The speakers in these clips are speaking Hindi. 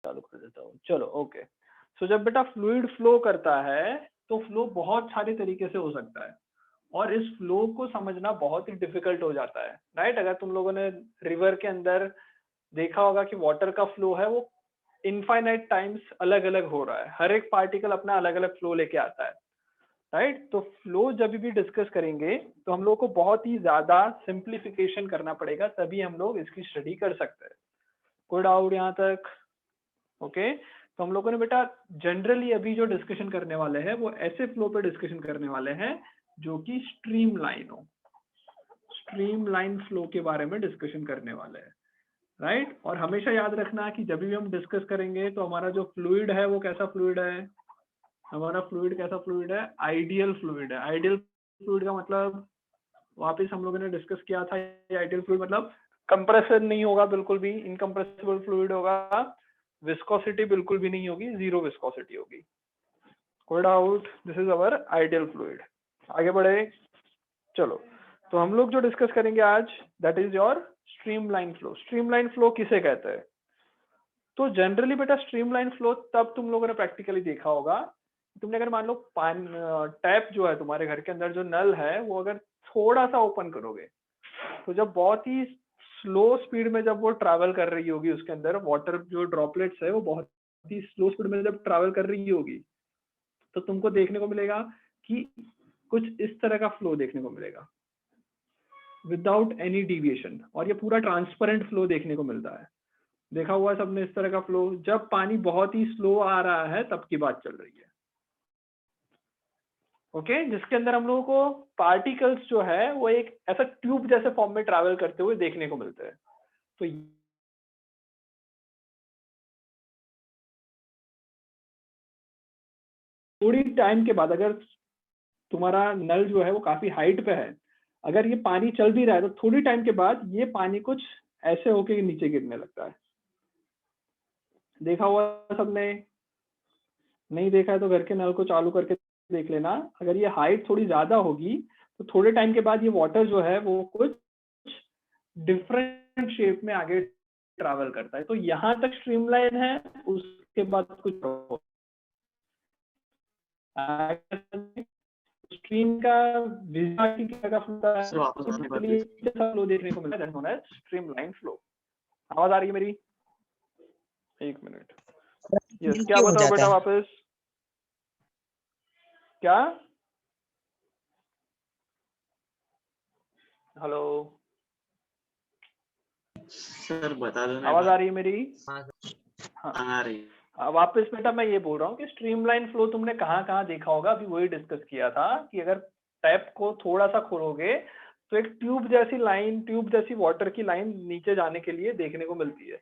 चालू कर देता हूँ। चलो ओके। सो जब बेटा फ्लूइड फ्लो करता है तो फ्लो बहुत सारे तरीके से हो सकता है और इस फ्लो को समझना बहुत ही डिफिकल्ट हो जाता है, राइट। अगर तुम लोगों ने रिवर के अंदर देखा होगा कि वाटर का फ्लो है वो इनफाइनाइट टाइम्स अलग अलग हो रहा है, हर एक पार्टिकल अपना अलग अलग फ्लो लेके आता है, राइट। तो फ्लो जब भी डिस्कस करेंगे तो हम लोग को बहुत ही ज्यादा सिंप्लीफिकेशन करना पड़ेगा, तभी हम लोग इसकी स्टडी कर सकते हैं। कोई डाउट यहाँ तक? ओके तो हम लोगों ने बेटा जनरली अभी जो डिस्कशन करने वाले हैं वो ऐसे फ्लो पे डिस्कशन करने वाले हैं जो कि स्ट्रीम लाइन हो, स्ट्रीम लाइन फ्लो के बारे में डिस्कशन करने वाले हैं, राइट। और हमेशा याद रखना कि जब भी हम डिस्कस करेंगे तो हमारा जो फ्लूइड है वो कैसा फ्लूइड है, हमारा फ्लूइड कैसा फ्लूइड है, आइडियल फ्लूइड है। आइडियल फ्लूइड का मतलब वापस हम लोगों ने डिस्कस किया था, आइडियल फ्लूइड मतलब कंप्रेशन नहीं होगा, बिल्कुल भी इनकम्प्रेसिबल फ्लूइड होगा, विस्कोसिटी बिल्कुल भी नहीं होगी, जीरो विस्कोसिटी होगी। कोई doubt? This is our ideal fluid. आगे बढ़े, चलो। तो हम लोग जो डिस्कस करेंगे आज that is your streamline flow. Streamline flow किसे कहते हैं? तो जनरली बेटा स्ट्रीमलाइन फ्लो तब तुम लोगों ने प्रैक्टिकली देखा होगा, तुमने अगर मान लो टैप जो है तुम्हारे घर के अंदर जो नल है वो अगर थोड़ा सा ओपन करोगे तो जब बहुत ही स्लो स्पीड में जब वो ट्रैवल कर रही होगी उसके अंदर वाटर जो ड्रॉपलेट्स है वो बहुत ही स्लो स्पीड में जब ट्रैवल कर रही होगी तो तुमको देखने को मिलेगा कि कुछ इस तरह का फ्लो देखने को मिलेगा विदाउट एनी डिविएशन, और ये पूरा ट्रांसपेरेंट फ्लो देखने को मिलता है। देखा हुआ है सबने इस तरह का फ्लो? जब पानी बहुत ही स्लो आ रहा है तब की बात चल रही है, ओके जिसके अंदर हम लोगों को पार्टिकल्स जो है वो एक ऐसा ट्यूब जैसे फॉर्म में ट्रैवल करते हुए देखने को मिलते हैं। तो थोड़ी टाइम के बाद अगर तुम्हारा नल जो है वो काफी हाइट पे है, अगर ये पानी चल भी रहा है तो थोड़ी टाइम के बाद ये पानी कुछ ऐसे होके नीचे गिरने लगता है। देखा हुआ सबने? नहीं देखा है तो घर के नल को चालू करके देख लेना। अगर ये हाइट थोड़ी ज्यादा होगी तो थोड़े टाइम के बाद ये वाटर जो है वो कुछ डिफरेंट शेप में आगे ट्रैवल करता है। तो यहाँ तक स्ट्रीमलाइन है, उसके बाद कुछ स्ट्रीम का फ्लो देखने को मिलता है स्ट्रीमलाइन फ्लो। आवाज आ रही है मेरी? एक मिनट। यस, क्या बताओ बेटा वापस? क्या? हेलो सर बता दो ना। आवाज आ रही है मेरी? हाँ आ रही है। वापस बेटा मैं ये बोल रहा हूँ कि स्ट्रीमलाइन फ्लो तुमने कहाँ कहाँ देखा होगा, अभी वही डिस्कस किया था कि अगर टैप को थोड़ा सा खोलोगे तो एक ट्यूब जैसी लाइन, ट्यूब जैसी वाटर की लाइन नीचे जाने के लिए देखने को मिलती है।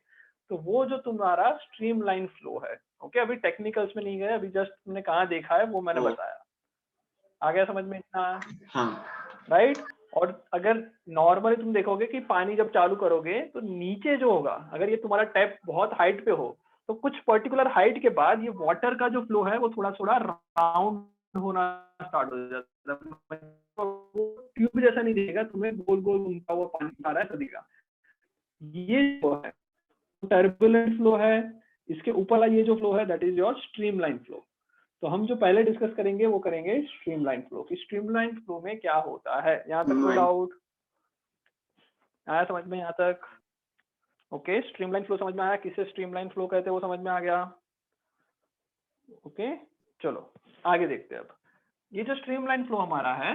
तो वो जो तुम्हारा स्ट्रीमलाइन फ्लो है, ओके अभी टेक्निकल्स में नहीं गए, अभी जस्ट तुमने कहाँ देखा है वो मैंने बताया। आ गया समझ में इतना? हाँ राइट। और अगर नॉर्मली तुम देखोगे कि पानी जब चालू करोगे तो नीचे जो होगा, अगर ये तुम्हारा टैप बहुत हाइट पे हो तो कुछ पर्टिकुलर हाइट के बाद ये वाटर का जो फ्लो है वो थोड़ा थोड़ा राउंड होना स्टार्ट हो जाता है। ट्यूब जैसा नहीं दिखेगा तुम्हें, गोल गोल घूमता हुआ पानी आ रहा है, ऐसा दिखेगा। ये जो है टर्बुलेंट फ्लो है, इसके ऊपर वाला ये जो फ्लो है that is your streamline flow. तो हम जो पहले डिस्कस करेंगे वो करेंगे स्ट्रीमलाइन फ्लो की। स्ट्रीमलाइन फ्लो में क्या होता है, यहाँ तक कोई डाउट आया समझ में यहाँ तक? ओके स्ट्रीमलाइन फ्लो समझ में आया, किसे स्ट्रीमलाइन फ्लो कहते हैं वो समझ में आ गया? ओके चलो आगे देखते हैं। अब ये जो स्ट्रीमलाइन फ्लो हमारा है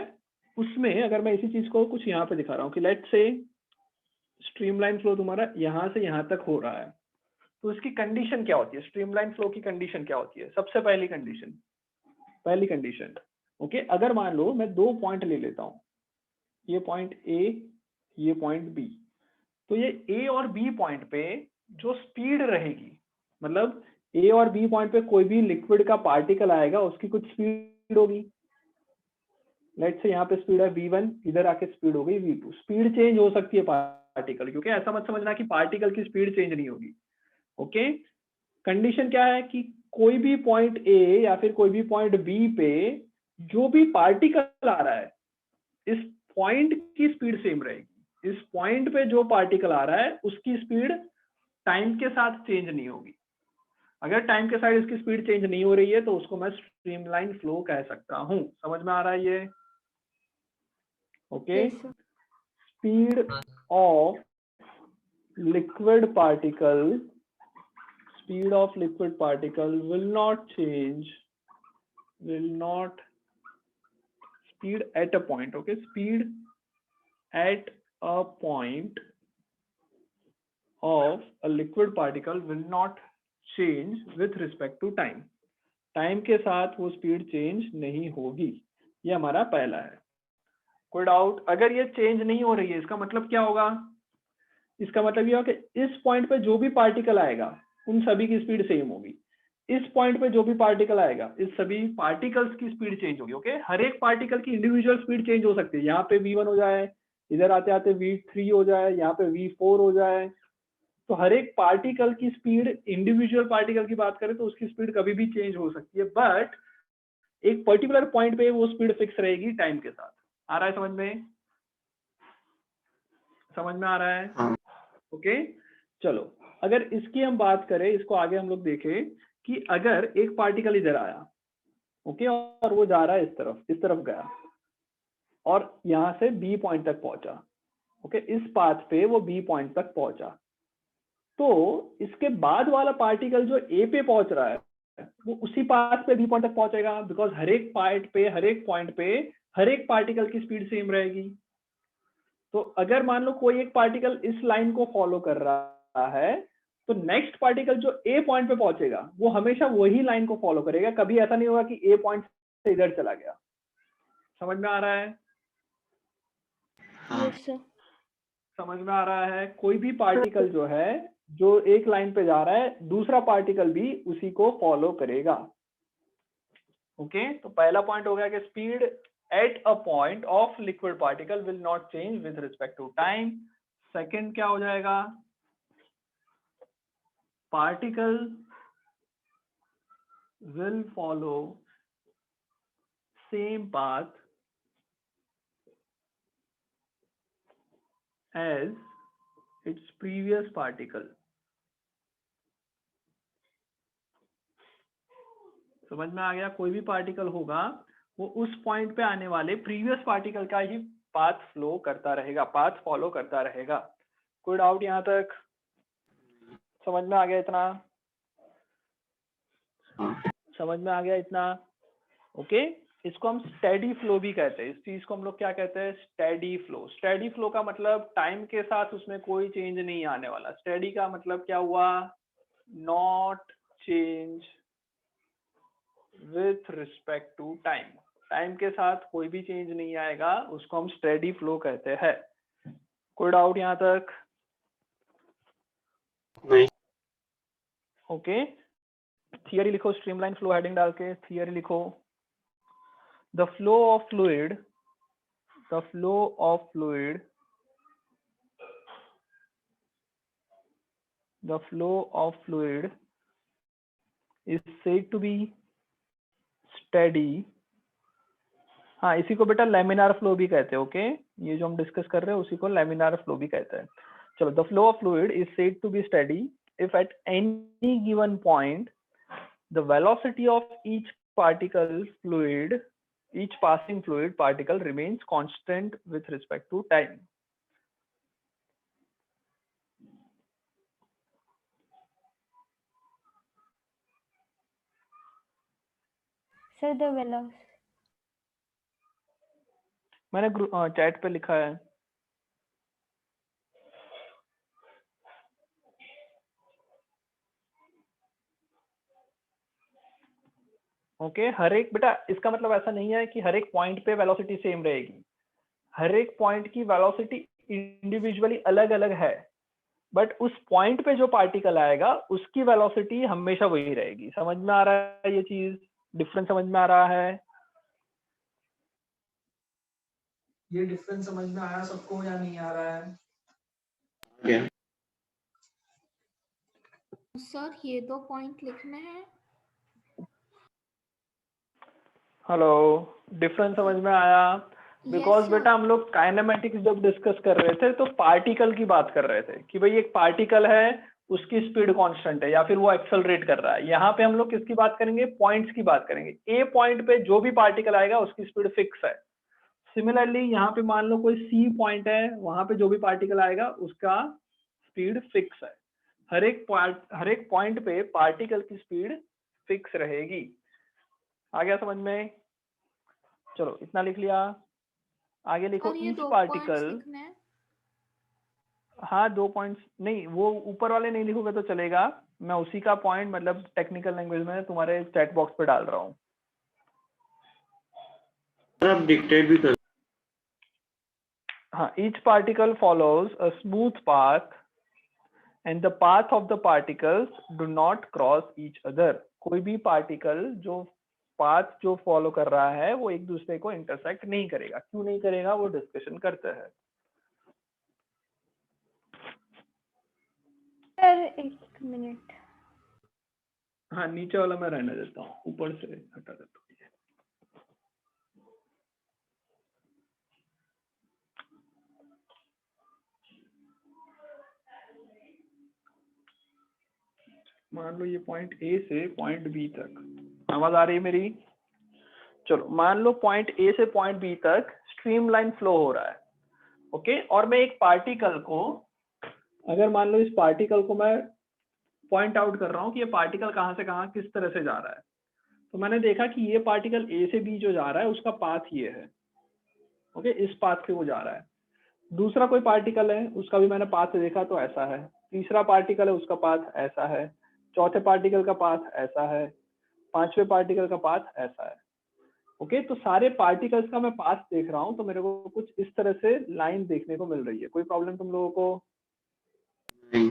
उसमें अगर मैं इसी चीज को कुछ यहाँ पे दिखा रहा हूँ कि लेट्स से स्ट्रीमलाइन फ्लो तुम्हारा यहाँ से यहाँ तक हो रहा है, तो इसकी कंडीशन क्या होती है? स्ट्रीमलाइन फ्लो की कंडीशन क्या होती है? सबसे पहली कंडीशन ओके अगर मान लो मैं दो पॉइंट ले लेता हूँ, ये पॉइंट ए, ये पॉइंट बी, तो ये ए और बी पॉइंट पे जो स्पीड रहेगी, मतलब ए और बी पॉइंट पे कोई भी लिक्विड का पार्टिकल आएगा उसकी कुछ स्पीड होगी। लेट्स से यहाँ पे स्पीड है v1, इधर आके स्पीड हो गई v2। स्पीड चेंज हो सकती है पार्टिकल, क्योंकि ऐसा मत समझना कि पार्टिकल की स्पीड चेंज नहीं होगी। ओके कंडीशन क्या है कि कोई भी पॉइंट ए या फिर कोई भी पॉइंट बी पे जो भी पार्टिकल आ रहा है इस पॉइंट की स्पीड सेम रहेगी। इस पॉइंट पे जो पार्टिकल आ रहा है उसकी स्पीड टाइम के साथ चेंज नहीं होगी। अगर टाइम के साथ इसकी स्पीड चेंज नहीं हो रही है तो उसको मैं स्ट्रीमलाइन फ्लो कह सकता हूँ। समझ में आ रहा है ये? Okay, speed of liquid particle, speed of liquid particle will not change, will not, speed at a point, okay, speed at a point of a liquid particle will not change with respect to time, time के साथ वो स्पीड चेंज नहीं होगी। ये हमारा पहला है। कोई डाउट? अगर ये चेंज नहीं हो रही है इसका मतलब क्या होगा? इसका मतलब ये होगा कि इस पॉइंट पे जो भी पार्टिकल आएगा उन सभी की स्पीड सेम होगी। इस पॉइंट पे जो भी पार्टिकल आएगा इस सभी पार्टिकल्स की स्पीड चेंज होगी। ओके, हर एक पार्टिकल की इंडिविजुअल स्पीड चेंज हो सकती है। यहाँ पे v1 हो जाए, इधर आते आते v3 हो जाए, यहाँ पे v4 हो जाए। तो हर एक पार्टिकल की स्पीड, इंडिविजुअल पार्टिकल की बात करें तो उसकी स्पीड कभी भी चेंज हो सकती है, बट एक पर्टिकुलर पॉइंट पे वो स्पीड फिक्स रहेगी टाइम के साथ। आ रहा है समझ में? समझ में आ रहा है? हाँ। ओके, चलो अगर इसकी हम बात करें, इसको आगे हम लोग देखें कि अगर एक पार्टिकल इधर आया, ओके, और वो जा रहा है इस तरफ गया और यहां से बी पॉइंट तक पहुंचा। ओके, इस पाथ पे वो बी पॉइंट तक पहुंचा, तो इसके बाद वाला पार्टिकल जो ए पे पहुंच रहा है वो उसी पाथ पे बी पॉइंट तक पहुंचेगा, बिकॉज हर एक पॉइंट पे हर एक पार्टिकल की स्पीड सेम रहेगी। तो अगर मान लो कोई एक पार्टिकल इस लाइन को फॉलो कर रहा है तो नेक्स्ट पार्टिकल जो ए पॉइंट पे पहुंचेगा वो हमेशा वही लाइन को फॉलो करेगा। कभी ऐसा नहीं होगा कि ए पॉइंट से इधर चला गया। समझ में आ रहा है? हाँ। Yes, sir. समझ में आ रहा है? कोई भी पार्टिकल जो है जो एक लाइन पे जा रहा है दूसरा पार्टिकल भी उसी को फॉलो करेगा। ओके, तो पहला पॉइंट हो गया कि speed at a point of liquid particle will not change with respect to time. Second क्या हो जाएगा? Particle will follow same path as its previous particle। समझ में आ गया? कोई भी पार्टिकल होगा वो उस पॉइंट पे आने वाले प्रीवियस पार्टिकल का ही पाथ फ्लो करता रहेगा, पाथ फॉलो करता रहेगा। कोई डाउट यहाँ तक? समझ में आ गया इतना? समझ में आ गया इतना? ओके, इसको हम स्टेडी फ्लो भी कहते हैं। इस चीज को हम लोग क्या कहते हैं? Steady flow. स्टेडी फ्लो का मतलब टाइम के साथ उसमें कोई चेंज नहीं आने वाला। स्टेडी का मतलब क्या हुआ? Not change with respect to time. Time के साथ कोई भी चेंज नहीं आएगा, उसको हम स्टेडी फ्लो कहते हैं। कोई डाउट यहाँ तक? नहीं। ओके, थियरी लिखो, स्ट्रीमलाइन फ्लो हेडिंग डाल के थियरी लिखो। The flow of fluid is said to be steady। हाँ, इसी को बेटा लैमिनार फ्लो भी कहते हैं। ओके, ये जो हम डिस्कस कर रहे हैं उसी को लैमिनार फ्लो भी कहते हैं। चलो, the flow of fluid is said to be steady if at any given point the velocity of each particle fluid, each passing fluid particle remains constant with respect to time। Sir, the velocity. मैंने चैट पे लिखा है। ओके, हर एक बेटा, इसका मतलब ऐसा नहीं है कि हर एक पॉइंट पे वेलोसिटी सेम रहेगी। हर एक पॉइंट की वेलोसिटी इंडिविजुअली अलग अलग है, बट उस पॉइंट पे जो पार्टिकल आएगा उसकी वेलोसिटी हमेशा वही रहेगी। समझ में आ रहा है ये चीज? डिफरेंस समझ में आ रहा है? ये डिफरेंस समझ में आया सबको या नहीं आ रहा है? Yeah. सर, ये 2 पॉइंट लिखने हैं। हेलो, डिफरेंस समझ में आया? Because Yes, sir. बेटा हम लोग काइनेमेटिक्स जब डिस्कस कर रहे थे तो पार्टिकल की बात कर रहे थे कि भाई एक पार्टिकल है उसकी स्पीड कांस्टेंट है या फिर वो एक्सेलरेट कर रहा है। यहाँ पे हम लोग किसकी बात करेंगे, पॉइंट्स की बात करेंगे। ए पॉइंट पे जो भी पार्टिकल आएगा उसकी स्पीड फिक्स है। सिमिलरली यहाँ पे मान लो कोई सी पॉइंट है, वहां पे जो भी पार्टिकल आएगा उसका स्पीड फिक्स है। हर एक पॉइंट पे पार्टिकल की स्पीड फिक्स रहेगी। आ गया समझ में? चलो इतना लिख लिया। आगे लिखो और ये ईच 2 पार्टिकल। पॉइंट्स लिखने हैं। हाँ 2 पॉइंट्स नहीं, वो ऊपर वाले नहीं लिखोगे तो चलेगा। मैं उसी का पॉइंट मतलब टेक्निकल लैंग्वेज में तुम्हारे चैट बॉक्स पे डाल रहा हूँ। आप डिक्टेट भी कर। हाँ, each particle follows a smooth path and the path of the particles do not cross each other। कोई भी पार्टिकल जो पाथ जो फॉलो कर रहा है वो एक दूसरे को इंटरसेक्ट नहीं करेगा। क्यों नहीं करेगा वो डिस्कशन करते हैं। Sir 1 minute. हाँ नीचे वाला मैं रहने देता हूँ, ऊपर से हटा देता हूँ। मान लो ये पॉइंट ए से पॉइंट बी तक, आवाज आ रही है मेरी? चलो मान लो पॉइंट ए से पॉइंट बी तक स्ट्रीमलाइन फ्लो हो रहा है, ओके। और मैं एक पार्टिकल को, अगर मान लो इस पार्टिकल को मैं पॉइंट आउट कर रहा हूँ कि ये पार्टिकल कहाँ से कहाँ किस तरह से जा रहा है, तो मैंने देखा कि ये पार्टिकल ए से बी जो जा रहा है उसका पाथ ये है, ओके, इस पाथ पे वो जा रहा है। दूसरा कोई पार्टिकल है उसका भी मैंने पाथ देखा तो ऐसा है। तीसरा पार्टिकल है उसका पाथ ऐसा है। चौथे पार्टिकल का पाथ ऐसा है। पांचवें पार्टिकल का पाथ ऐसा है, ओके। तो सारे पार्टिकल्स का मैं पाथ देख रहा हूँ तो मेरे को कुछ इस तरह से लाइन देखने को मिल रही है। कोई प्रॉब्लम तुम लोगों को? नहीं।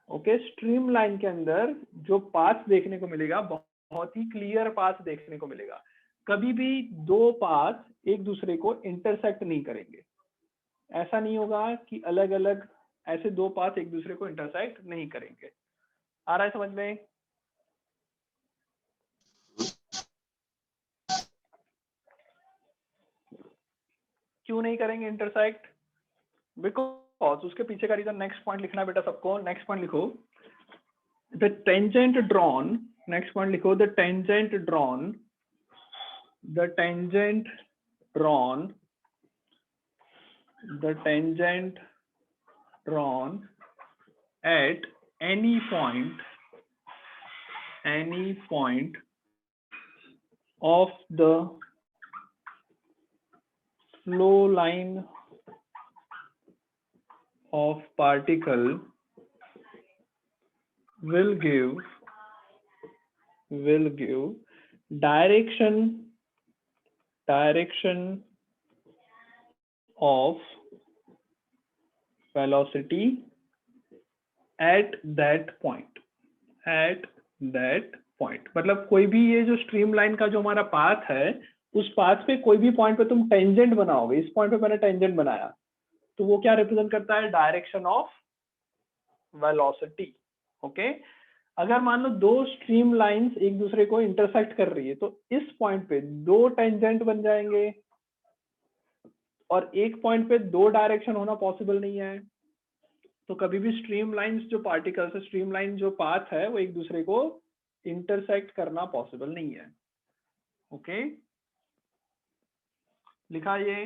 ओके, स्ट्रीम लाइन के अंदर जो पाथ देखने को मिलेगा बहुत ही क्लियर पाथ देखने को मिलेगा। कभी भी दो पाथ एक दूसरे को इंटरसेक्ट नहीं करेंगे। ऐसा नहीं होगा कि अलग अलग ऐसे दो पाथ एक दूसरे को इंटरसेक्ट नहीं करेंगे। आ रहा है समझ में? क्यों नहीं करेंगे इंटरसेक्ट? बिकॉज उसके पीछे का रीजन, नेक्स्ट पॉइंट लिखना है बेटा सबको। नेक्स्ट पॉइंट लिखो, the tangent drawn. Next point लिखो, the tangent drawn, the tangent drawn, the tangent drawn at any point of the flow line of particle will give direction of velocity at that point। मतलब कोई भी ये जो स्ट्रीमलाइन का जो हमारा पाथ है, उस पाथ पे कोई भी पॉइंट पे तुम टेंजेंट बनाओगे। इस पॉइंट पे मैंने टेंजेंट बनाया तो वो क्या रिप्रेजेंट करता है? Direction of velocity, okay. अगर मान लो दो स्ट्रीम लाइंस एक दूसरे को इंटरसेक्ट कर रही है तो इस पॉइंट पे दो टेंजेंट बन जाएंगे, और एक पॉइंट पे दो डायरेक्शन होना पॉसिबल नहीं है। तो कभी भी स्ट्रीम लाइंस जो पार्टिकल्स है, स्ट्रीम लाइन जो पाथ है, वो एक दूसरे को इंटरसेक्ट करना पॉसिबल नहीं है, ओके। लिखा ये?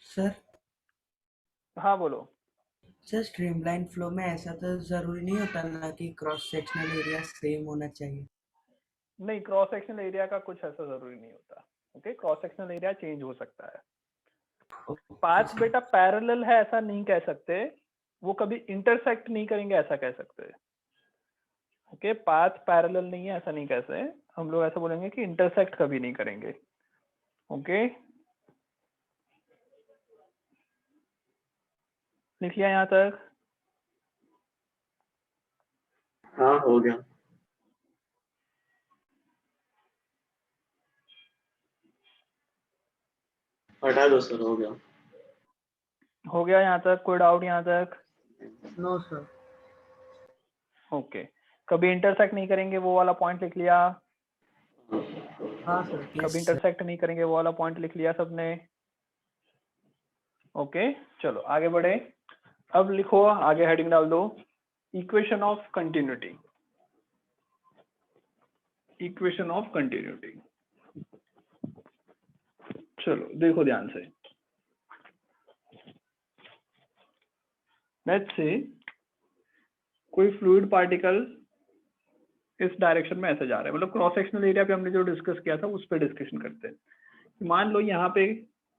सर हाँ बोलो। सर स्ट्रीमलाइन फ्लो में ऐसा तो जरूरी नहीं होता ना कि क्रॉस सेक्शनल एरिया सेम होना चाहिए? नहीं, क्रॉस सेक्शनल एरिया का कुछ ऐसा जरूरी नहीं होता, okay. Cross sectional area change हो सकता है। पाथ बेटा पैरेलल है ऐसा नहीं कह सकते, वो कभी इंटरसेक्ट नहीं करेंगे ऐसा कह सकते हैं, ओके। पाथ पैरेलल नहीं है ऐसा नहीं कह सकते, हम लोग ऐसा बोलेंगे कि इंटरसेक्ट कभी नहीं करेंगे, ओके। लिख लिया यहाँ तक? हाँ हो गया। हटा दो सर, हो गया। हो गया यहाँ तक? कोई डाउट यहाँ तक? No sir. ओके, कभी इंटरसेक्ट नहीं करेंगे वो वाला पॉइंट लिख लिया? हाँ सर। कभी इंटरसेक्ट नहीं करेंगे वो वाला पॉइंट लिख लिया सबने? ओके चलो आगे बढ़े। अब लिखो, आगे हेडिंग डाल दो, equation of continuity. Equation of continuity. चलो देखो ध्यान से। लेट्स से कोई फ्लूइड पार्टिकल इस डायरेक्शन में ऐसे जा रहा है, मतलब क्रॉस सेक्शनल एरिया पे हमने जो डिस्कस किया था उस पर डिस्कशन करते हैं। मान लो यहाँ पे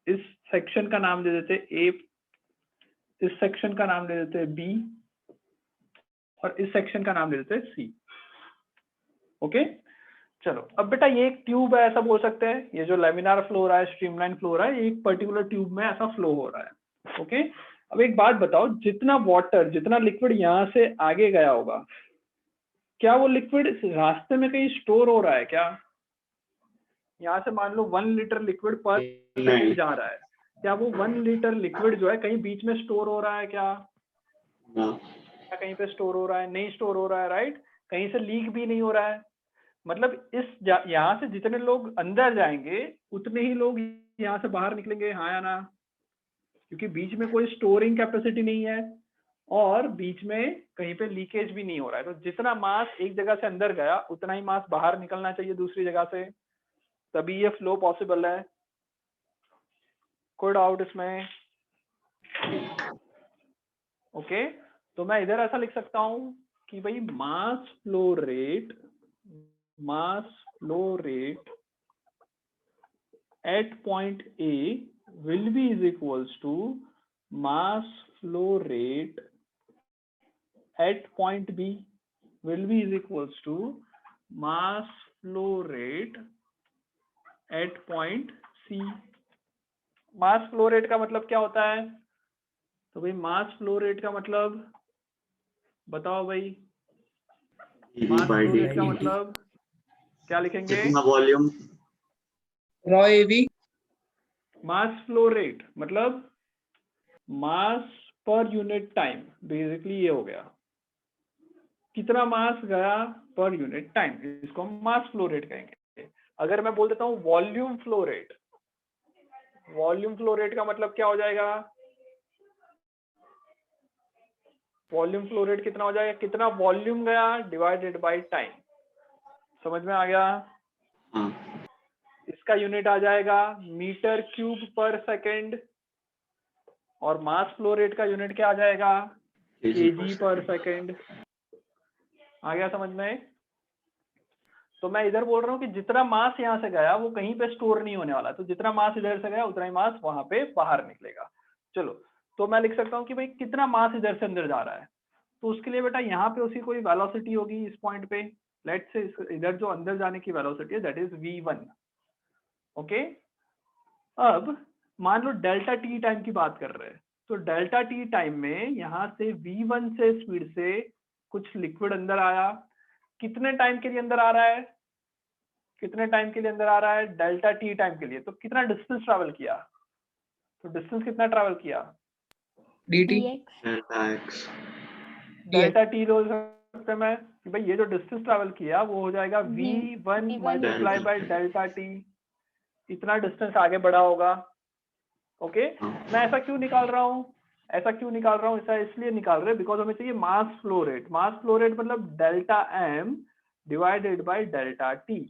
इस सेक्शन का नाम दे देते ए, इस सेक्शन का नाम दे देते हैं बी, और इस सेक्शन का नाम दे देते हैं सी। ओके चलो अब बेटा ये एक ट्यूब है ऐसा बोल सकते हैं, ये जो लेमिनार फ्लो हो रहा है, स्ट्रीमलाइन फ्लो हो रहा है, एक पर्टिकुलर ट्यूब में ऐसा फ्लो हो रहा है। ओके अब एक बात बताओ, जितना वाटर, जितना लिक्विड यहाँ से आगे गया होगा, क्या वो लिक्विड रास्ते में कहीं स्टोर हो रहा है क्या? यहाँ से मान लो 1 लीटर लिक्विड पर सेकंड जा रहा है, क्या वो 1 लीटर लिक्विड जो है कहीं बीच में स्टोर हो रहा है क्या? क्या कहीं पे स्टोर हो रहा है? नहीं स्टोर हो रहा है, राइट। कहीं से लीक भी नहीं हो रहा है। मतलब इस यहाँ से जितने लोग अंदर जाएंगे उतने ही लोग यहाँ से बाहर निकलेंगे, हाँ या ना? क्योंकि बीच में कोई स्टोरिंग कैपेसिटी नहीं है और बीच में कहीं पे लीकेज भी नहीं हो रहा है। तो जितना मास एक जगह से अंदर गया उतना ही मास बाहर निकलना चाहिए दूसरी जगह से, तभी ये फ्लो पॉसिबल है। कोई डाउट इसमें? ओके तो मैं इधर ऐसा लिख सकता हूं कि भाई मास flow rate at point A will be is equals to mass flow rate at point B will be is equals to mass flow rate at point C। Mass flow rate का मतलब क्या होता है? तो भाई मास फ्लो रेट का मतलब बताओ भाई, मास फ्लो रेट का मतलब क्या लिखेंगे? वॉल्यूम रॉ एवी। मास फ्लो रेट मतलब मास पर यूनिट टाइम, बेसिकली ये हो गया, कितना मास गया पर यूनिट टाइम, इसको हम मास फ्लो रेट कहेंगे। अगर मैं बोल देता हूँ volume flow rate, volume flow rate का मतलब क्या हो जाएगा? वॉल्यूम फ्लो रेट कितना हो जाएगा? कितना वॉल्यूम गया डिवाइडेड बाय टाइम। समझ में आ गया? इसका यूनिट आ जाएगा मीटर क्यूब पर सेकेंड, और मास फ्लो रेट का यूनिट क्या आ जाएगा? केजी पर सेकेंड। आ गया समझ में? तो मैं इधर बोल रहा हूँ कि जितना मास यहाँ से गया वो कहीं पे स्टोर नहीं होने वाला, तो जितना मास इधर से गया उतना ही मास वहां पे बाहर निकलेगा। चलो तो मैं लिख सकता हूँ कि भाई कितना मास इधर से अंदर जा रहा है, तो उसके लिए बेटा यहाँ पे उसकी कोई वेलोसिटी होगी इस पॉइंट पे। लेट्स से इधर जो अंदर जाने की वेलोसिटी है दैट इज v1। ओके अब मान लो डेल्टा टी टाइम की बात कर रहे हैं, तो डेल्टा टी टाइम में यहाँ से v1 से स्पीड से कुछ लिक्विड अंदर आया, कितने टाइम के लिए अंदर आ रहा है? कितने टाइम के लिए अंदर आ रहा है? डेल्टा टी टाइम के लिए। तो कितना डिस्टेंस ट्रैवल किया? तो डिस्टेंस कितना ट्रैवल किया? dt dx डेल्टा टी हो सकता है मैं कि भाई ये जो डिस्टेंस ट्रैवल किया वो हो जाएगा v1 multiply by delta T, इतना डिस्टेंस आगे बढ़ा होगा। ओके मैं ऐसा क्यों निकाल रहा हूँ? ऐसा क्यों निकाल रहा हूँ? ऐसा इसलिए निकाल रहे हैं बिकॉज हमें चाहिए mass flow rate. Mass flow rate मतलब delta M divided by delta T.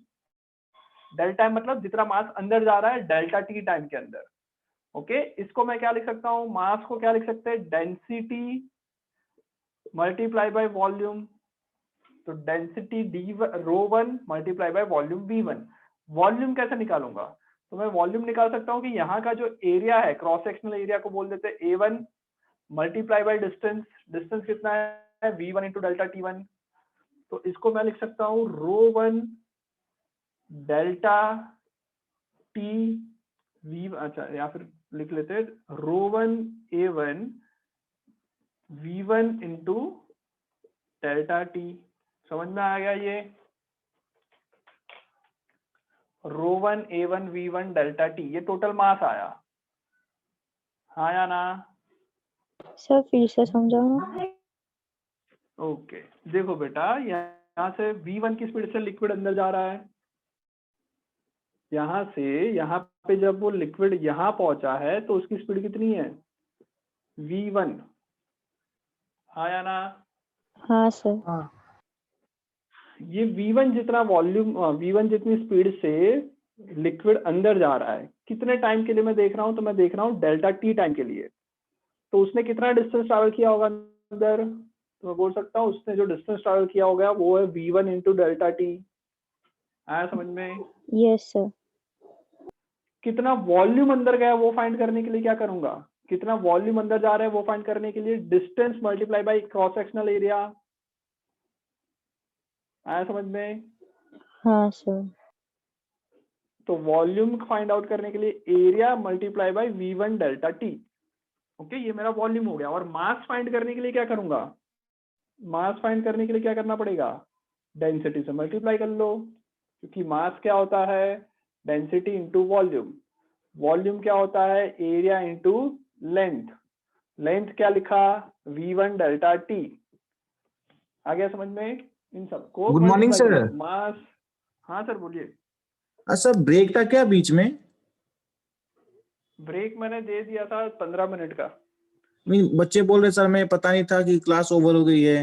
Delta M मतलब जितना मास अंदर जा रहा है डेल्टा टी टाइम के अंदर। ओके इसको मैं क्या लिख सकता हूँ? मास को क्या लिख सकते हैं? Density multiply by volume. तो density D rho one multiply by volume v1। Volume कैसे निकालूंगा? तो मैं वॉल्यूम निकाल सकता हूँ कि यहाँ का जो एरिया है, क्रॉस सेक्शनल एरिया को बोल देते हैं a1 multiply by distance. Distance कितना है? v1 into delta t1। तो इसको मैं लिख सकता हूँ रो1 डेल्टा टी v, अच्छा या फिर लिख लेते हैं रो1 a1 v1 into delta T. समझ में आ गया? ये रो1 a1 v1 डेल्टा टी, ये टोटल मास आया, हाँ या ना? सर फिर से समझाओ ना। ओके देखो बेटा यहाँ से v1 की स्पीड से लिक्विड अंदर जा रहा है, यहाँ से यहाँ पे जब वो लिक्विड यहाँ पहुंचा है तो उसकी स्पीड कितनी है? V1 आया ना? हाँ सर। हाँ ये V1 जितना वॉल्यूम, V1 जितनी स्पीड से लिक्विड अंदर जा रहा है, कितने टाइम के लिए मैं देख रहा हूँ? तो मैं देख रहा हूँ डेल्टा टी टाइम के लिए। तो उसने कितना डिस्टेंस ट्रैवल किया होगा अंदर? तो मैं बोल सकता हूँ उसने जो डिस्टेंस ट्रैवल किया होगा वो है V1 इंटू डेल्टा टी। आया समझ में? Yes sir. कितना वॉल्यूम अंदर गया वो फाइंड करने के लिए क्या करूंगा? कितना वॉल्यूम अंदर जा रहा है वो फाइंड करने के लिए distance multiply by cross sectional area. आया समझ में? हाँ सर। तो वॉल्यूम फाइंड आउट करने के लिए area multiply by V1 delta T. Okay, ये मेरा वॉल्यूम हो गया। और मास फाइंड करने के लिए क्या करूंगा? मास फाइंड करने के लिए क्या करना पड़ेगा? डेंसिटी से मल्टीप्लाई कर लो, क्योंकि मास क्या होता है? Density into volume. वॉल्यूम क्या होता है? Area into length. लेंथ क्या लिखा? V1 delta T. आ गया समझ में? इन सबको गुड मॉर्निंग मल्टीप्लाई कर सर। लो। मास, हाँ सर बोलिए। सर ब्रेक था क्या बीच में? ब्रेक मैंने दे दिया था 15 मिनट का। बच्चे बोल रहे सर, मैं पता नहीं था कि क्लास ओवर हो गई है।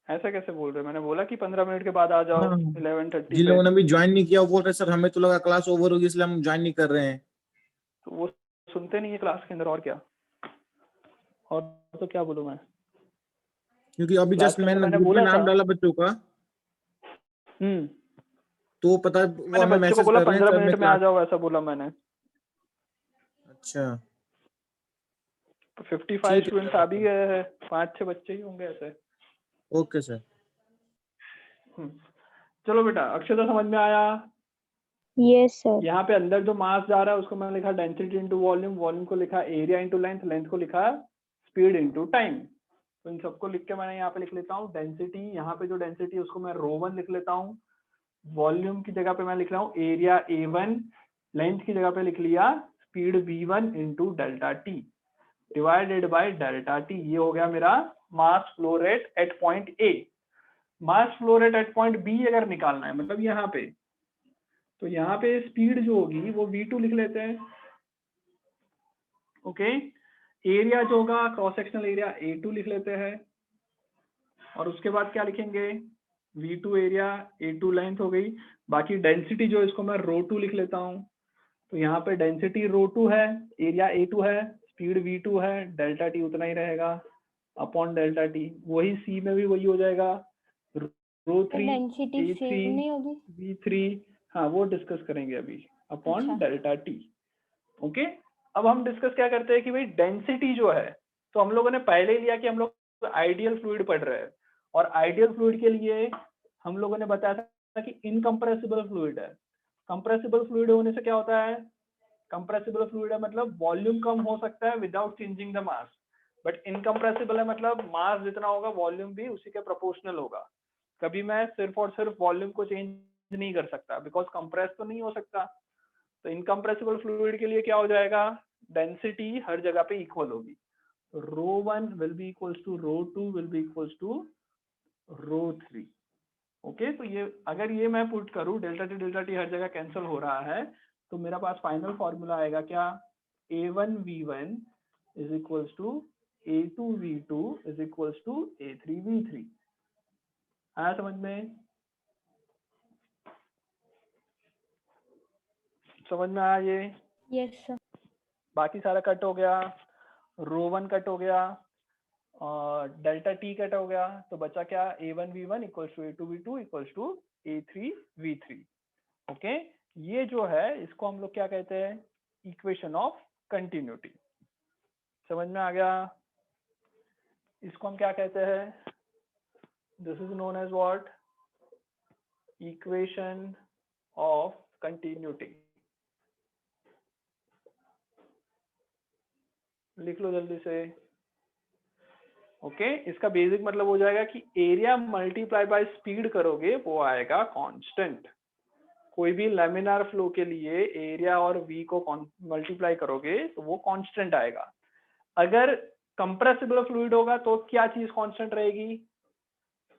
ऐसा कैसे बोल रहे? मैंने बोला कि 15 मिनट के बाद आ जाओ हाँ, 11:30 जिन पे। लोगों ने भी ज्वाइन नहीं किया वो बोल रहे सर हमें तो लगा क्लास ओवर होगी इसलिए हम ज्वाइन नहीं कर रहे हैं। तो वो सुनते नहीं है क्लास के अंदर, और क्या? और तो क्या बोलूं मैं? क्योंकि अभी क्लास जस्ट के अंदर मैंने मैंने ग्रुप में बोला था। नाम डाला बच्चों का, तो वो पता वो मैंने हमें बच्चों को मैसेज बोला कर रहे हैं 15 सर मैं मिनट में आ क्लास। जाओ, ऐसा बोला मैंने। अच्छा 55 ठीक है स्टूडेंट्स सर। आ भी गए हैं, 5-6 बच्चे ही होंगे ऐसे। Okay sir. चलो बेटा, अक्षता समझ में आया? Yes sir. यहाँ पे अंदर जो मास जा रहा है उसको मैंने लिखा डेंसिटी इंटू वॉल्यूम, वॉल्यूम को लिखा एरिया इंटू लेंथ, लेंथ को लिखा स्पीड इंटू टाइम। तो इन सबको लिख के मैंने यहाँ पे लिख लेता हूँ डेंसिटी। यहाँ पे जो डेंसिटी है उसको मैं ρ1 लिख लेता हूँ। वॉल्यूम की जगह पे मैं लिख रहा हूँ एरिया A1। लेंथ की जगह पे लिख लिया speed V1 into delta T divided by delta T. ये हो गया मेरा mass flow rate at point A. Mass flow rate at point B अगर निकालना है, मतलब यहाँ पे, तो यहाँ पे स्पीड जो होगी वो V2 लिख लेते हैं। ओके, एरिया जो होगा क्रॉस सेक्शनल एरिया A2 लिख लेते हैं। और उसके बाद क्या लिखेंगे? V2 एरिया, A2 लेंथ हो गई। बाकी डेंसिटी जो इसको मैं ρ2 लिख लेता हूँ। तो यहाँ पे डेंसिटी ρ2 है, एरिया A2 है, स्पीड V2 है, डेल्टा टी उतना ही रहेगा अपॉन डेल्टा टी। वही सी में भी वही हो जाएगा, ρ3 डेंसिटी सेम A3 नहीं होगी? V3, हाँ वो डिस्कस करेंगे अभी, अपॉन अच्छा। Delta T. ओके, अब हम डिस्कस क्या करते हैं कि भाई डेंसिटी जो है, तो हम लोगों ने पहले ही लिया कि हम लोग आइडियल फ्लूइड पढ़ रहे हैं, और आइडियल फ्लूइड के लिए हम लोगों ने बताया था कि इनकम्प्रेसिबल फ्लूइड है। कंप्रेसिबल फ्लूइड होने से क्या होता है? कंप्रेसिबल फ्लूइड है मतलब वॉल्यूम कम हो सकता है without changing the mass, but incompressible है मतलब मास जितना होगा वॉल्यूम भी उसी के प्रोपोर्शनल होगा। कभी मैं सिर्फ और सिर्फ वॉल्यूम को चेंज नहीं कर सकता, बिकॉज कंप्रेस तो नहीं हो सकता। तो इनकम्प्रेसिबल फ्लूइड के लिए क्या हो जाएगा? डेंसिटी हर जगह पे इक्वल होगी। ρ1 will be equals to ρ2 will be equals to ρ3। Okay, तो ये अगर ये मैं पुट करूं डेल्टा टी हर जगह कैंसिल हो रहा है, तो मेरा पास फाइनल फॉर्मूला आएगा क्या? A1V1 is equals to A2V2 is equals to A3V3। आया समझ में? समझ में आया ये? Yes sir. बाकी सारा कट हो गया, ρ1 कट हो गया, डेल्टा टी कट हो गया, तो बचा क्या? A1V1 equals to A2V2 equals to A3V3। Okay, ये जो है इसको हम लोग क्या कहते हैं? Equation of continuity. समझ में आ गया? इसको हम क्या कहते हैं? This is known as what? Equation of continuity. लिख लो जल्दी से। ओके, इसका बेसिक मतलब हो जाएगा कि एरिया मल्टीप्लाई बाय स्पीड करोगे वो आएगा कांस्टेंट। कोई भी लैमिनार फ्लो के लिए एरिया और V को मल्टीप्लाई करोगे तो वो कांस्टेंट आएगा। अगर कंप्रेसिबल फ्लूइड होगा तो क्या चीज कांस्टेंट रहेगी?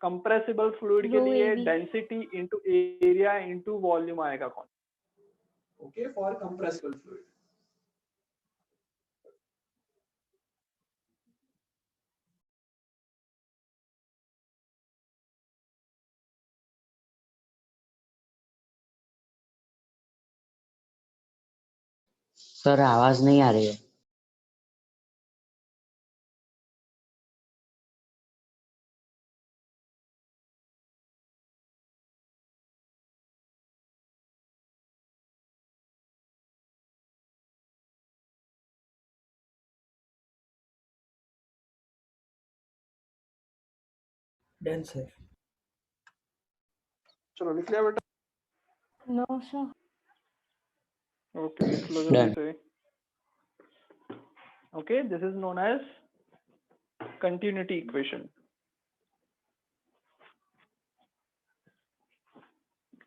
कंप्रेसिबल फ्लूइड के लिए ρAV। Density into area into volume आएगा constant. Okay, for compressible fluid. Sir आवाज नहीं आ रही है। Done sir. चलो लिख लिया बेटा? No, sir. ओके, लिख लो जल्दी Done. से। Okay, this is known as continuity equation.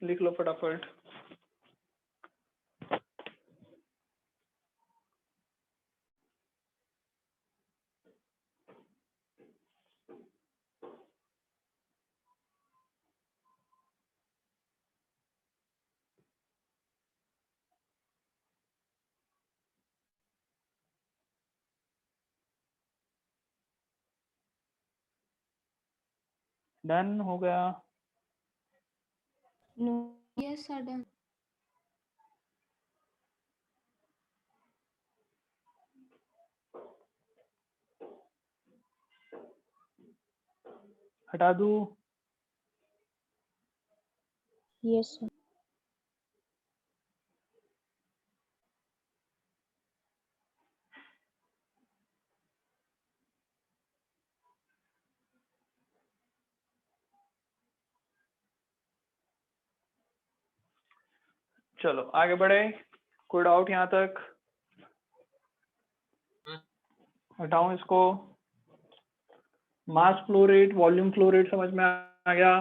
लिख लो फटाफट। डन हो गया? No. Yes, sir. Done. हटा दूं? Yes, sir. चलो आगे बढ़े। कोई डाउट यहाँ तक? हटाऊं इसको? मास flow rate, volume flow rate समझ में आ गया?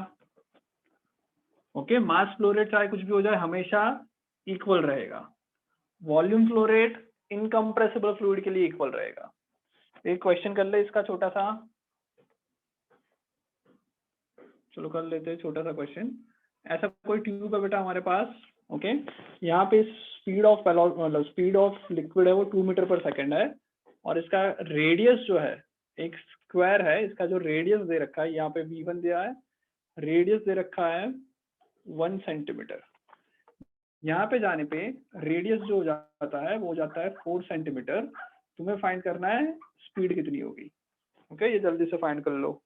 ओके, मास फ्लो रेट चाहे कुछ भी हो जाए हमेशा इक्वल रहेगा। Volume flow rate incompressible fluid के लिए इक्वल रहेगा। एक क्वेश्चन कर ले इसका छोटा सा। चलो कर लेते हैं छोटा सा क्वेश्चन। ऐसा कोई ट्यूब है बेटा हमारे पास, ओके, यहाँ पे स्पीड ऑफ मतलब स्पीड ऑफ लिक्विड है वो 2 मीटर पर सेकेंड है, और इसका रेडियस जो है एक स्क्वायर है, इसका जो रेडियस दे रखा है यहाँ पे V1 दिया है, रेडियस दे रखा है 1 सेंटीमीटर। यहाँ पे जाने पे रेडियस जो जाता है वो जाता है 4 सेंटीमीटर। तुम्हें फाइंड करना है स्पीड कितनी होगी। ओके, ये जल्दी से फाइंड कर लो।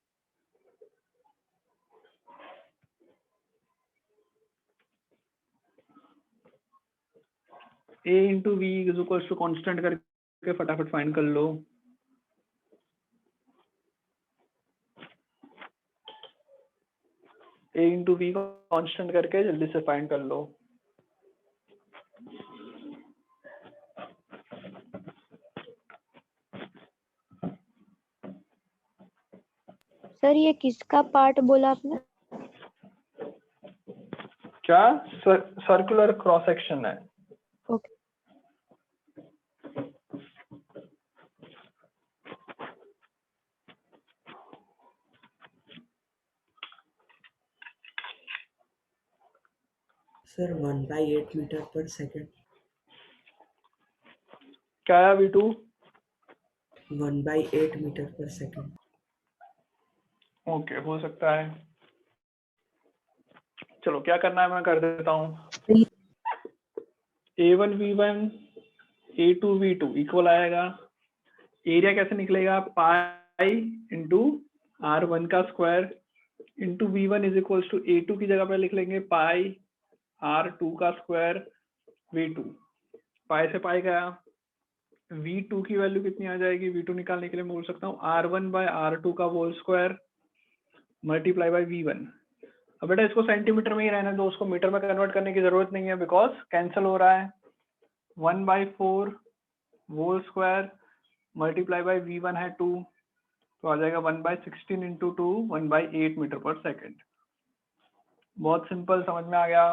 A into V is equal to constant करके फटाफट फाइंड कर लो। A इंटू वी कॉन्स्टेंट करके जल्दी से फाइंड कर लो। सर ये किसका पार्ट बोला आपने? क्या? सर्कुलर क्रॉस सेक्शन है। ओके। सर 1/8 मीटर पर सेकेंड। क्या है V2? 1/8 मीटर पर सेकेंड। ओके, हो सकता है। चलो क्या करना है मैं कर देता हूँ। A1 V1 A2 V2 equal आएगा। एरिया कैसे निकलेगा? पाई इंटू R1 का square into V1 is equal to A2 की जगह पे लिख लेंगे पाई R2 का स्क्वायर V2। पाई से पाई गया। V2 की वैल्यू कितनी आ जाएगी? V2 निकालने के लिए मैं बोल सकता हूँ R1 बाय R2 का whole square multiply by V1। अब बेटा इसको सेंटीमीटर में ही रहने दो, उसको मीटर में कन्वर्ट करने की जरूरत नहीं है बिकॉज कैंसिल हो रहा है। 1/4 whole square multiply by V1 है 2, तो आ जाएगा 1/16 इंटू 2 1/8 मीटर पर सेकेंड। बहुत सिंपल, समझ में आ गया?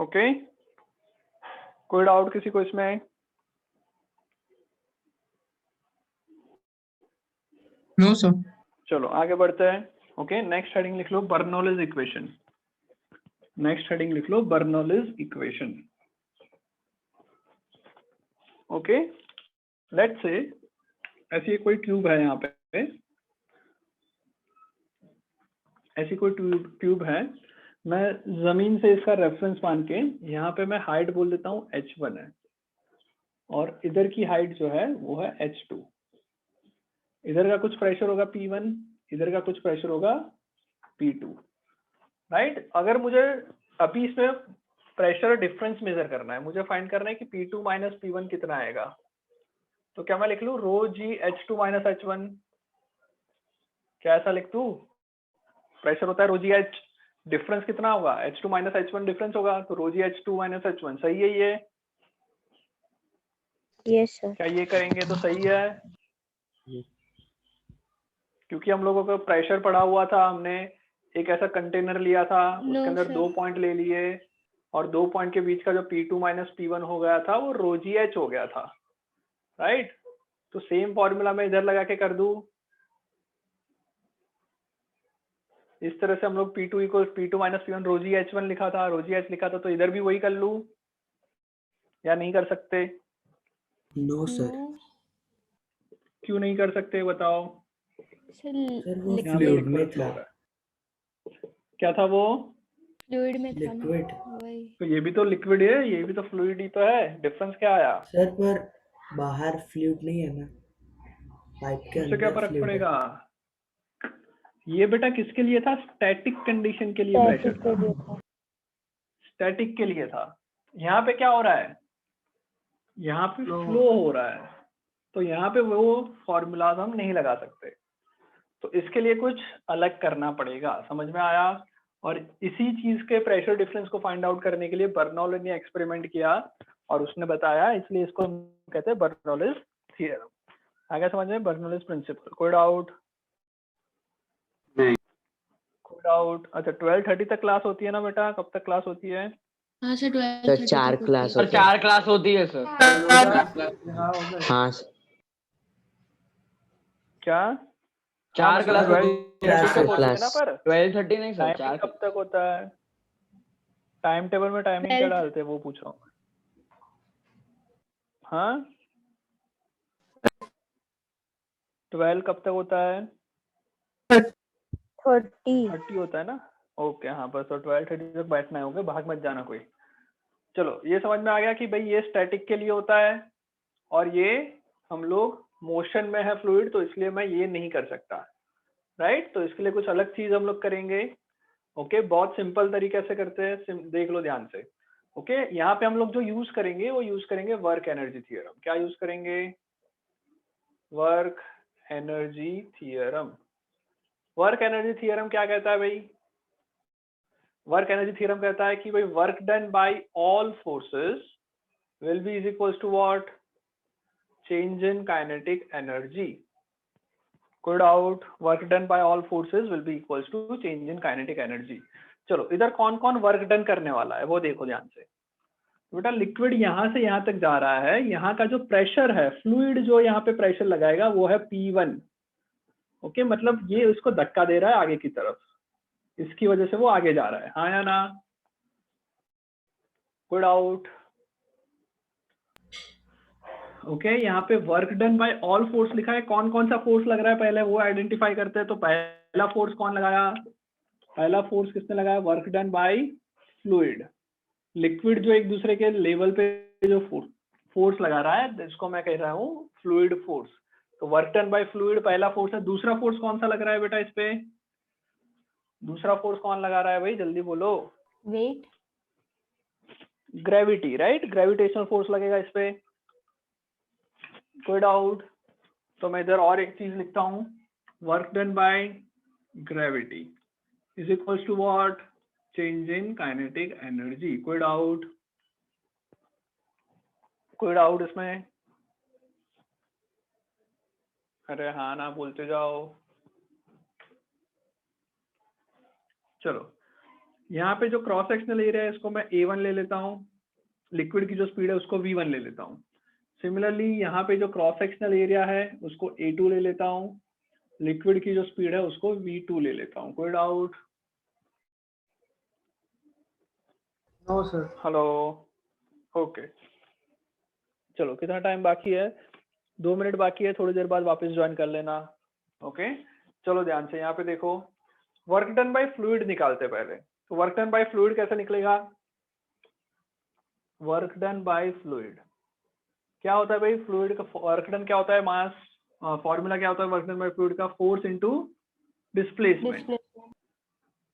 ओके, कोई डाउट किसी को इसमें? No sir. चलो आगे बढ़ते हैं। ओके, नेक्स्ट हेडिंग लिख लो बर्नौलीज इक्वेशन। नेक्स्ट हेडिंग लिख लो Bernoulli's equation. Okay, let's say ऐसी कोई ट्यूब है, यहाँ पे ऐसी कोई ट्यूब है मैं जमीन से इसका रेफरेंस मान के यहाँ पे मैं हाइट बोल देता हूँ h1 है, और इधर की हाइट जो है वो है h2। इधर का कुछ प्रेशर होगा P1, इधर का कुछ प्रेशर होगा P2, राइट। अगर मुझे अभी इसमें प्रेशर डिफरेंस मेजर करना है, मुझे फाइंड करना है कि P2 माइनस P1 कितना आएगा, तो क्या मैं लिख लूँ रो जी H2 माइनस H1? क्या ऐसा लिख दूँ? प्रेशर होता है रो जी H, डिफरेंस कितना होगा? H2 माइनस H1 डिफरेंस होगा, तो रो जी H2 माइनस H1। सही है ये? Yes sir. क्या ये करेंगे तो सही है? क्योंकि हम लोगों को प्रेशर पड़ा हुआ था, हमने एक ऐसा कंटेनर लिया था, उसके अंदर 2 पॉइंट ले लिए, और 2 पॉइंट के बीच का जो P2 माइनस P1 हो गया था वो रो जी H हो गया था, राइट। तो सेम फॉर्मूला मैं इधर लगा के कर दूं, इस तरह से हम लोग P2 equal P2 minus P1 रो जी H1 लिखा था, रो जी H लिखा था, तो इधर भी वही कर लूं या नहीं कर सकते? No sir. क्यों नहीं कर सकते बताओ? सर वो यहाँ पे फ्लूइड में लिक्विड फ्लो था। हो रहा है। क्या था वो? फ्लूइड में था ना, लिक्विड। वही। तो ये भी तो लिक्विड है, ये भी तो फ्लूइड ही तो है, डिफरेंस क्या आया? सर पर बाहर फ्लूइड नहीं है ना, पाइप के उससे क्या अंदर फर्क फ्लूइड है। पड़ेगा? ये बेटा किसके लिए था? स्टैटिक कंडीशन के लिए प्रेशर था, स्टैटिक के लिए था। यहाँ पे क्या हो रहा है? यहाँ पे फ्लो हो रहा है, तो यहाँ पे वो फॉर्मूलाज हम नहीं लगा सकते, तो इसके लिए कुछ अलग करना पड़ेगा। समझ में आया? और इसी चीज के प्रेशर डिफरेंस को फाइंड आउट करने के लिए बर्नौली ने एक्सपेरिमेंट किया और उसने बताया, इसलिए इसको हम कहते हैं बर्नौलीज थ्योरम। आगे समझ में? Bernoulli's principle. कोई डाउट? नहीं। कोई डाउट? अच्छा 12:30 तक क्लास होती है ना बेटा? कब तक क्लास होती है? हाँ सर, सर 4 क्लास सर होते हैं। 4 क्लास होती है सर। हाँ क्या? 4 क्लास होती है 12:30 तक होती है ना, क्लास। पर 12:30 नहीं सर, टाइमिंग 4 कब तक होता है? टाइम टेबल में टाइमिंग क्या डालते हैं वो पूछ रहा हूँ। हाँ 12 कब तक होता है? 30 होता है ना? ओके हाँ, बस तो 12:30 तक बैठना है, ओके, भाग मत जाना कोई। चलो ये समझ में आ गया कि भाई ये स्टैटिक के लिए होता है और ये हम लोग मोशन में है फ्लूइड, तो इसलिए मैं ये नहीं कर सकता, राइट। तो इसके लिए कुछ अलग चीज हम लोग करेंगे, ओके। बहुत सिंपल तरीके से करते हैं, देख लो ध्यान से, ओके। यहाँ पे हम लोग जो यूज करेंगे वो यूज करेंगे वर्क एनर्जी थ्योरम। क्या यूज करेंगे? Work energy theorem. Work energy theorem क्या कहता है भाई? वर्क एनर्जी थ्योरम कहता है कि भाई work done by all forces will be is equals to what? Change in kinetic energy. कोई doubt? Work done by all forces will be equals to change in kinetic energy. चलो इधर कौन कौन वर्क डन करने वाला है वो देखो ध्यान से। बेटा लिक्विड यहाँ से यहाँ तक जा रहा है, यहाँ का जो प्रेशर है, फ्लूइड जो यहाँ पे प्रेशर लगाएगा वो है P1, ओके। मतलब ये उसको धक्का दे रहा है आगे की तरफ, इसकी वजह से वो आगे जा रहा है, हाँ या ना? कोई डाउट? ओके यहाँ पे work done by all force लिखा है, कौन कौन सा फोर्स लग रहा है पहले वो आइडेंटिफाई करते हैं। तो पहला फोर्स कौन लगाया? पहला फोर्स किसने लगाया? Work done bye fluid. Liquid जो एक दूसरे के लेवल पे जो फोर्स लगा रहा है, इसको मैं कह रहा हूँ फ्लूइड फोर्स। तो वर्क डन बाय फ्लूइड पहला फोर्स है। दूसरा फोर्स कौन सा लग रहा है बेटा इस पे? दूसरा फोर्स कौन लगा रहा है भाई, जल्दी बोलो? Weight. Gravity, right. Gravitational force लगेगा इस पे। कोई डाउट? तो मैं इधर और एक चीज लिखता हूँ, work done by gravity is equals to what? Change in kinetic energy. कोई डाउट? कोई डाउट इसमें? अरे हाँ ना बोलते जाओ। चलो यहाँ पे जो क्रॉस सेक्शनल एरिया है इसको मैं A1 ले लेता हूँ, लिक्विड की जो स्पीड है उसको V1 ले लेता हूँ। सिमिलरली यहाँ पे जो क्रॉस सेक्शनल एरिया है उसको A2 ले लेता हूँ, लिक्विड की जो स्पीड है उसको V2 ले लेता हूँ। कोई doubt? No sir. Hello, okay. चलो कितना टाइम बाकी है? 2 मिनट बाकी है, थोड़ी देर बाद वापस ज्वाइन कर लेना, ओके। चलो ध्यान से यहाँ पे देखो, वर्क डन बाय फ्लूइड निकालते पहले। तो वर्क डन बाय फ्लूइड कैसे निकलेगा? वर्क डन बाय फ्लूइड क्या होता है भाई? फ्लूइड का वर्क डन क्या होता है? मास फॉर्मूला क्या होता है वर्क डन बाय फ्लूइड का? Force into displacement.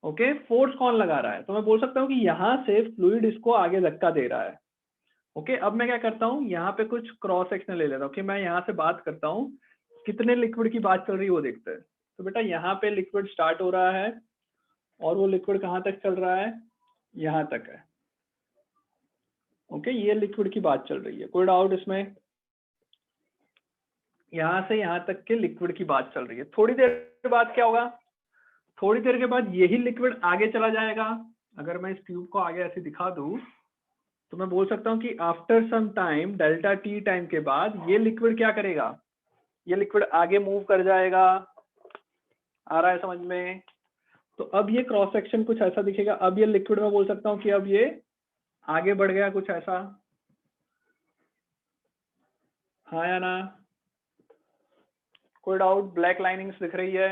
Okay, force कौन लगा रहा है? तो मैं बोल सकता हूँ कि यहाँ से फ्लूइड इसको आगे धक्का दे रहा है। ओके, अब मैं क्या करता हूँ, यहाँ पे कुछ क्रॉस सेक्शन ले लेता हूँ। कि मैं यहाँ से बात करता हूँ, कितने लिक्विड की बात चल रही है वो देखते हैं। तो बेटा यहाँ पे लिक्विड स्टार्ट हो रहा है और वो लिक्विड कहाँ तक चल रहा है? यहाँ तक है। ओके, ये लिक्विड की बात चल रही है, कोई डाउट इसमें? यहाँ से यहाँ तक के लिक्विड की बात चल रही है। थोड़ी देर के बाद क्या होगा? थोड़ी देर के बाद यही लिक्विड आगे चला जाएगा। अगर मैं इस ट्यूब को आगे ऐसे दिखा दूं तो मैं बोल सकता हूँ कि after some time, delta T time के बाद ये लिक्विड क्या करेगा? ये लिक्विड आगे मूव कर जाएगा। आ रहा है समझ में? तो अब ये क्रॉस सेक्शन कुछ ऐसा दिखेगा। अब ये लिक्विड में बोल सकता हूँ कि अब ये आगे बढ़ गया, कुछ ऐसा। हाँ या ना? कोई डाउट? ब्लैक लाइनिंग्स दिख रही है।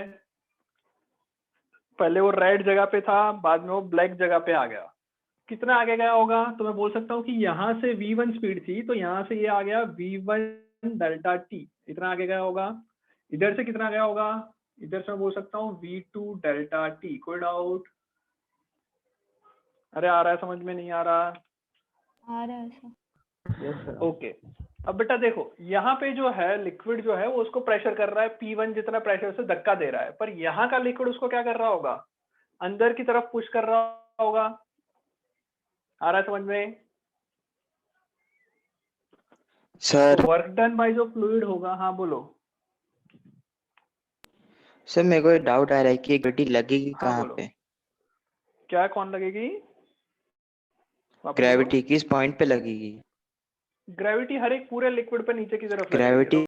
पहले वो रेड जगह पे था, बाद में वो ब्लैक जगह पे आ गया। कितना आगे गया होगा? तो मैं बोल सकता हूँ कि यहाँ से v1 स्पीड थी, तो यहाँ से ये आ गया v1 डेल्टा टी, इतना आगे गया होगा। इधर से कितना गया होगा? इधर से मैं बोल सकता हूँ v2 डेल्टा टी। कोई डाउट? अरे आ रहा है समझ में? नहीं आ रहा? आ रहा है सर। Yes, sir. ओके, अब बेटा देखो, यहाँ पे जो है लिक्विड जो है वो उसको प्रेशर कर रहा है, P1 जितना प्रेशर से धक्का दे रहा है। पर यहाँ का लिक्विड उसको क्या कर रहा होगा? अंदर की तरफ पुश कर रहा होगा। आ रहा है समझ में? सर वर्क डन बाय जो फ्लूइड होगा, हाँ बोलो। सर मेरे को डाउट आ रहा है कि ग्रेविटी लगेगी हाँ, कहाँ बोलो। पे? क्या कौन लगेगी? ग्रेविटी किस पॉइंट पे लगेगी? ग्रेविटी हर एक पूरे लिक्विड पे नीचे की तरफ लगेगी। ग्रेविटी